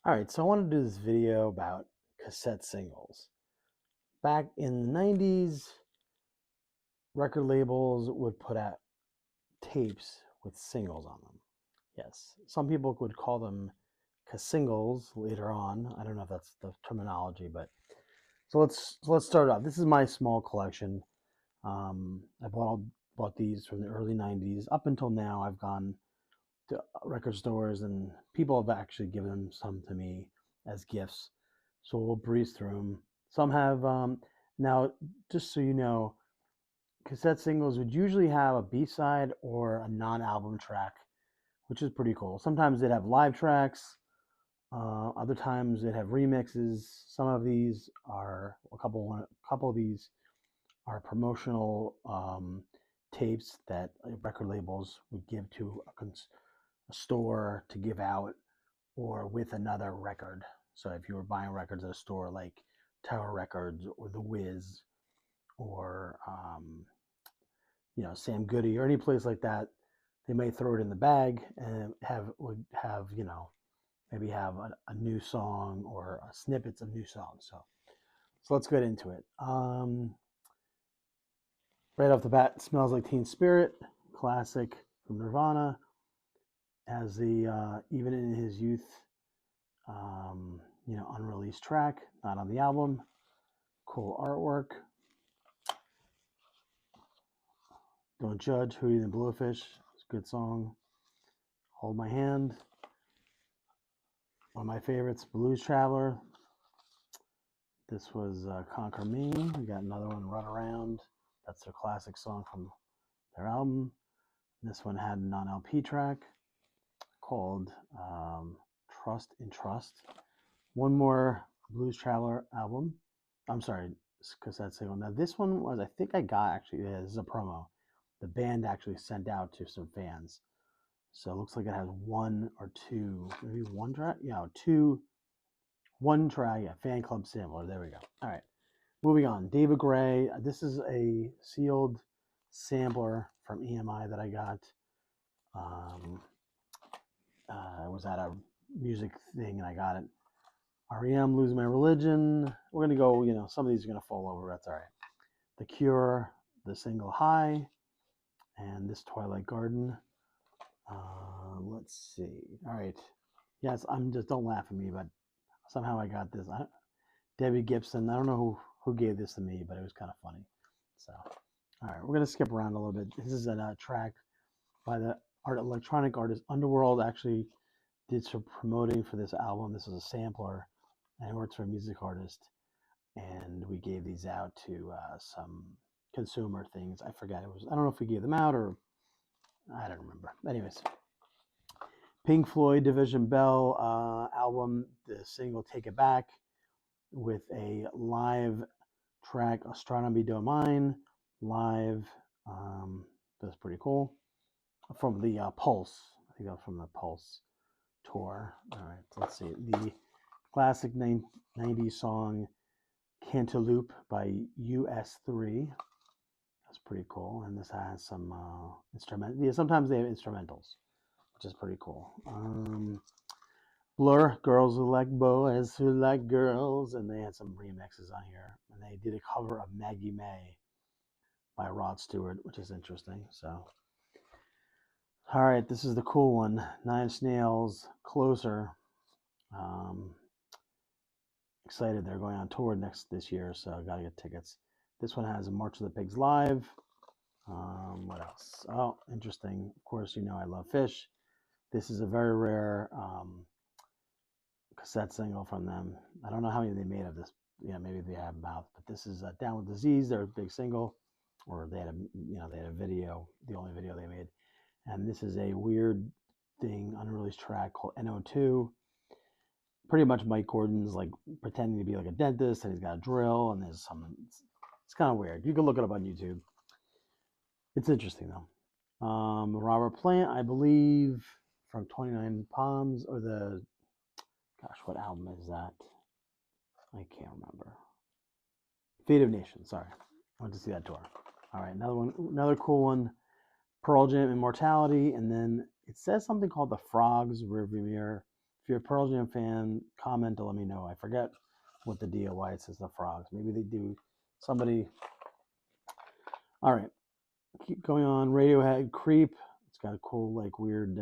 All right, so I want to do this video about cassette singles. Back in the 90s, record labels would put out tapes with singles on them. Yes, some people would call them singles later on. I don't know if that's the terminology, but so let's start off. This is my small collection. I bought these from the early 90s. Up until now, I've gone to record stores and people have actually given some to me as gifts. So we'll breeze through them. Some have, now, just so you know, cassette singles would usually have a B side or a non album track, which is pretty cool. Sometimes they'd have live tracks, other times they'd have remixes. Some of these are, a couple of these are promotional tapes that record labels would give to a store to give out or with another record. So if you were buying records at a store like Tower Records or The Wiz or Sam Goody or any place like that, they may throw it in the bag and would have maybe have a new song or snippets of new songs. So let's get into it. Right off the bat, Smells Like Teen Spirit, classic from Nirvana, as the even in his youth, unreleased track, not on the album. Cool artwork. Don't Judge, Hootie and the Blowfish, it's a good song. Hold My Hand, one of my favorites. Blues Traveler. This was Conquer Me. We got another one, Run Around. That's their classic song from their album. This one had a non-LP track called Trust in Trust. One more Blues Traveler album. I'm sorry, cassette single. Now this one was, I think I got actually, yeah, this is a promo. The band actually sent out to some fans. So it looks like it has one or two, maybe one track? Yeah, one track, yeah, fan club sampler. There we go. All right, moving on. David Gray. This is a sealed sampler from EMI that I got. I was at a music thing and I got it. REM, Losing My Religion. We're going to go, some of these are going to fall over. That's all right. The Cure, the single High, and this Twilight Garden. Let's see. All right. Yes, don't laugh at me, but somehow I got this. Debbie Gibson. I don't know who gave this to me, but it was kind of funny. So, all right, we're gonna skip around a little bit. This is a track by the electronic artist Underworld. Actually, did some promoting for this album. This was a sampler, and it works for a music artist. And we gave these out to some consumer things. I forget it was. I don't know if we gave them out or I don't remember. Anyways, Pink Floyd Division Bell album, the single "Take It Back" with a live track, Astronomy Don't Mine, live. That's pretty cool. From the Pulse. I think that was from the Pulse tour. All right, let's see. The classic 90s song Cantaloupe by US3. That's pretty cool. And this has some instrumental. Yeah, sometimes they have instrumentals, which is pretty cool. Blur, Girls Who Like Boys Who Like Girls, and they had some remixes on here. And they did a cover of Maggie May by Rod Stewart, which is interesting. So, all right, this is the cool one. Nine Inch Nails, Closer. Um, Excited, they're going on tour this year, so I gotta get tickets. This one has a March of the Pigs live. What else? Oh, interesting. Of course, I love Fish. This is a very rare cassette single from them. I don't know how many they made of this. Maybe they have mouth, but this is Down with Disease, their big single, or they had a video, the only video they made. And this is a weird thing, unreleased track called NO2. Pretty much Mike Gordon's like pretending to be like a dentist, and he's got a drill, and there's some. It's kind of weird. You can look it up on YouTube. It's interesting though. Robert Plant, I believe, from 29 Palms, or what album is that? I can't remember. Fate of Nations, sorry. I went to see that tour. All right, another cool one. Pearl Jam, Immortality, and then it says something called The Frogs Rearview Mirror. If you're a Pearl Jam fan, comment to let me know. I forget what the deal, why it says the Frogs. Maybe they do somebody. All right, keep going on. Radiohead, Creep. It's got a cool, like, weird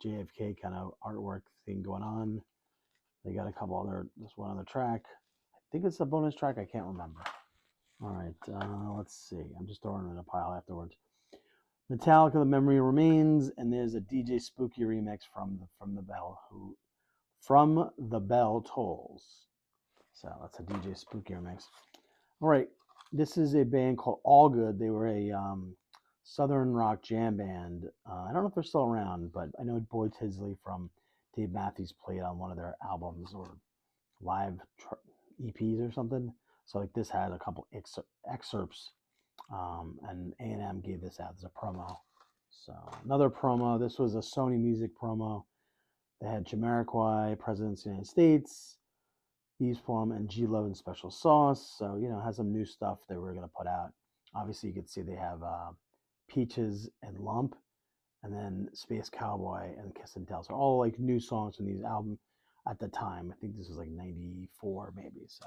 JFK kind of artwork thing going on. They got a couple other, just one other track. I think it's a bonus track. I can't remember. All right, let's see. I'm just throwing it in a pile afterwards. Metallica, The Memory Remains, and there's a DJ Spooky remix from the Bell From the Bell Tolls. So that's a DJ Spooky remix. All right, this is a band called All Good. They were a southern rock jam band. I don't know if they're still around, but I know Boy Tisley from Dave Matthews played on one of their albums or live EPs or something. So like this had a couple excerpts, and A&M gave this out as a promo. So another promo. This was a Sony Music promo. They had Jamiroquai, Presidents of the United States, East Plum, and G-Lo and Special Sauce. So, you know, has some new stuff that we're going to put out. Obviously, you can see they have Peaches and Lump, and then Space Cowboy and Kiss and Tell. So all like new songs from these albums at the time. I think this was like 94 maybe. So,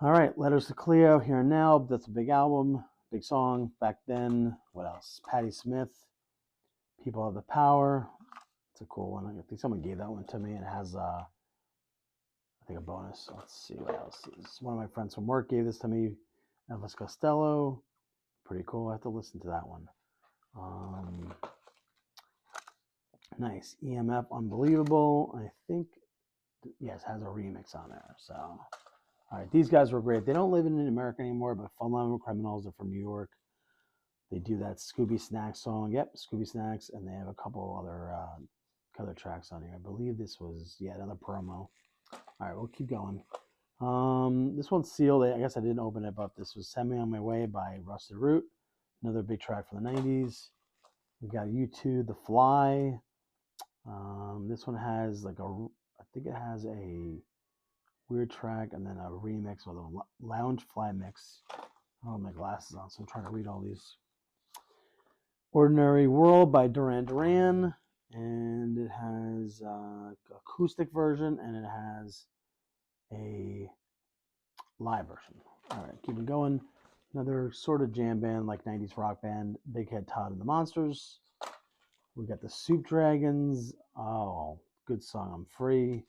all right, Letters to Cleo, Here and Now. That's a big album, big song back then. What else? Patti Smith, People Have the Power. It's a cool one. I think someone gave that one to me, and it has I think a bonus. Let's see what else. One of my friends from work gave this to me. Elvis Costello. Pretty cool. I have to listen to that one. Nice. EMF, Unbelievable. I think, yes, has a remix on there. So, all right. These guys were great. They don't live in America anymore, but Fun Criminals are from New York. They do that Scooby Snacks song. Yep, Scooby Snacks. And they have a couple other tracks on here. I believe this was, another promo. All right, we'll keep going. This one's sealed. I guess I didn't open it, but this was Send Me On My Way by Rusted Root. Another big track from the 90s. We got U2, The Fly. This one has I think it has a weird track and then a remix with a Lounge Fly mix. I don't have my glasses on, so I'm trying to read all these. Ordinary World by Duran Duran. And it has acoustic version, and it has a live version. All right, keep it going. Another sort of jam band, like 90s rock band, Big Head Todd and the Monsters. We got the Soup Dragons. Oh, good song, I'm Free.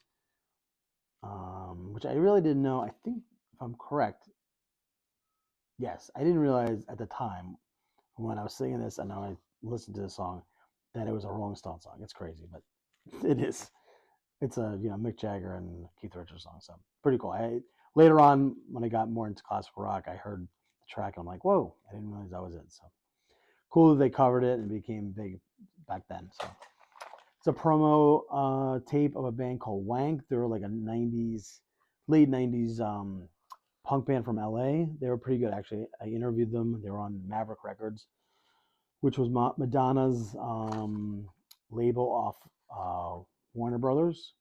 Which I really didn't know. I think, if I'm correct, yes, I didn't realize at the time when I was singing this and I listened to the song that it was a Rolling Stone song. It's crazy, but it is. It's a Mick Jagger and Keith Richards song, so pretty cool. Later on, when I got more into classical rock, I heard the track and I'm like, whoa, I didn't realize that was it. So cool that they covered it and became big back then. So it's a promo tape of a band called Wank. They were like a late 90s punk band from LA. They were pretty good, actually. I interviewed them. They were on Maverick Records, which was Madonna's label off Warner Brothers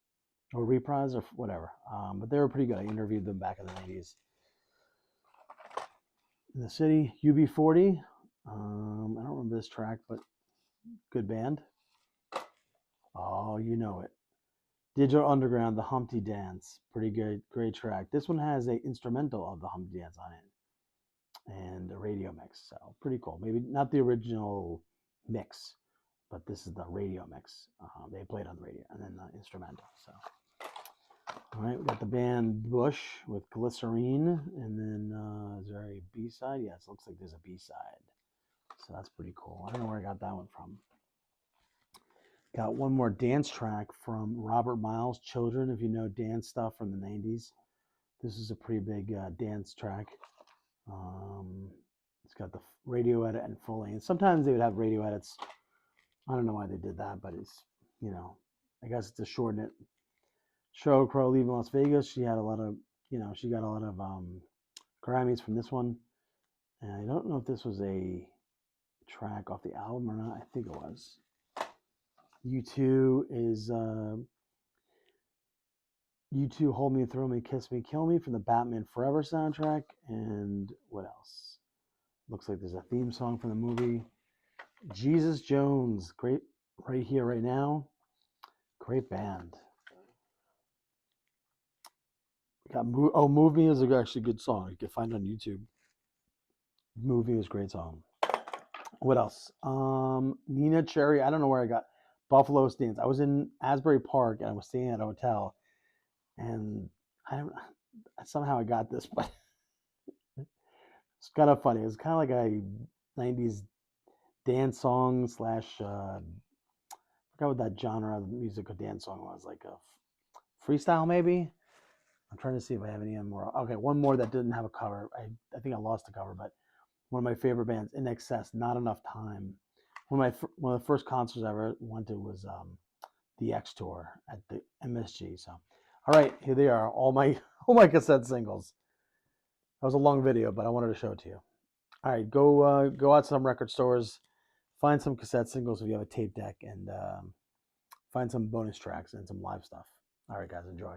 or Reprise or whatever. But they were pretty good. I interviewed them back in the 90s. In the city, UB40. I don't remember this track, but good band. Oh, you know it. Digital Underground, The Humpty Dance. Pretty good, great track. This one has a instrumental of The Humpty Dance on it and a radio mix. So pretty cool. Maybe not the original mix, but this is the radio mix. They played on the radio and then the instrumental. So, all right, we got the band Bush with Glycerine, and then is there a B-side? Yes, it looks like there's a B-side. So that's pretty cool. I don't know where I got that one from. Got one more dance track from Robert Miles, Children, if you know dance stuff from the 90s. This is a pretty big dance track. It's got the radio edit and full length. Sometimes they would have radio edits. I don't know why they did that, but it's, I guess it's to shorten it. Sheryl Crow leaving Las Vegas. She had a lot of, she got a lot of Grammys from this one. And I don't know if this was a track off the album or not. I think it was. U2 is U2 Hold Me, Throw Me, Kiss Me, Kill Me from the Batman Forever soundtrack. And what else? Looks like there's a theme song from the movie. Jesus Jones, great, Right Here, Right Now. Great band. We got Move Me is actually a good song. You can find it on YouTube. Move Me is a great song. What else? Nina Cherry. I don't know where I got Buffalo Stance. I was in Asbury Park and I was staying at a hotel, and somehow I got this, but it's kind of funny. It's kind of like a '90s dance song slash. I forgot what that genre of music or dance song was, like a freestyle maybe. I'm trying to see if I have any more. Okay, one more that didn't have a cover. I think I lost the cover, but one of my favorite bands, In Excess, Not Enough Time. One of the first concerts I ever went to was the X Tour at the MSG. So, all right, here they are, all my cassette singles. That was a long video, but I wanted to show it to you. All right, go out to some record stores, find some cassette singles if you have a tape deck, and find some bonus tracks and some live stuff. All right, guys, enjoy.